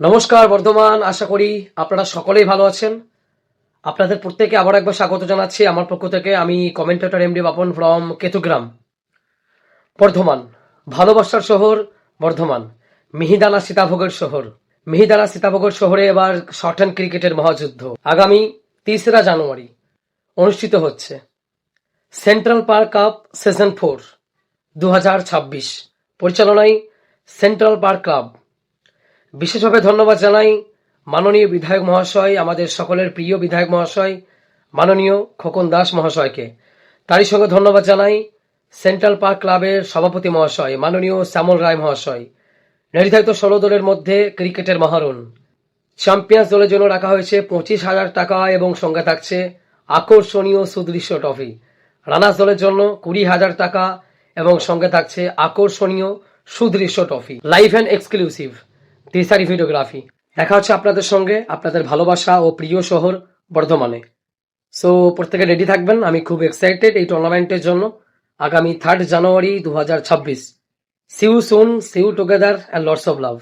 নমস্কার বর্ধমান, আশা করি আপনারা সকলেই ভালো আছেন। আপনাদের প্রত্যেকে আবার একবার স্বাগত জানাচ্ছি আমার পক্ষ থেকে। আমি commentator MD Bapan from Ketugram, Bardhaman. ভালোবাসার শহর বর্ধমান, মিহিদানা সীতাভোগের শহর। মিহিদানা সীতাভোগের শহরে এবার শর্ট হ্যান্ড ক্রিকেটের মহাযুদ্ধ আগামী 3রা জানুয়ারি অনুষ্ঠিত হচ্ছে। সেন্ট্রাল পার্ক কাপ সিজন 4 2026 পরিচালনায় সেন্ট্রাল পার্ক ক্লাব। বিশেষভাবে ধন্যবাদ জানাই মাননীয় বিধায়ক মহাশয়, আমাদের সকলের প্রিয় বিধায়ক মহাশয় মাননীয় খোকন দাস মহাশয়কে। তারই সঙ্গে ধন্যবাদ জানাই সেন্ট্রাল পার্ক ক্লাবের সভাপতি মহাশয় মাননীয় শ্যামল রায় মহাশয়। নির্ধারিত 16 দলের মধ্যে ক্রিকেটের মহারণ। চ্যাম্পিয়ন্স দলের জন্য রাখা হয়েছে 25,000 টাকা এবং সঙ্গে থাকছে আকর্ষণীয় সুদৃশ্য ট্রফি। রানার্স দলের জন্য 20,000 টাকা এবং সঙ্গে থাকছে আকর্ষণীয় সুদৃশ্য ট্রফি। লাইভ অ্যান্ড এক্সক্লুসিভ তেসারি ভিডিওগ্রাফি। দেখা হচ্ছে আপনাদের সঙ্গে আপনাদের ভালোবাসা ও প্রিয় শহর বর্ধমানে। সো প্রত্যেকে রেডি থাকবেন, আমি খুব এক্সাইটেড এই টুর্নামেন্টের জন্য। আগামী 3rd January 2026। See you soon, see you together and lots of love.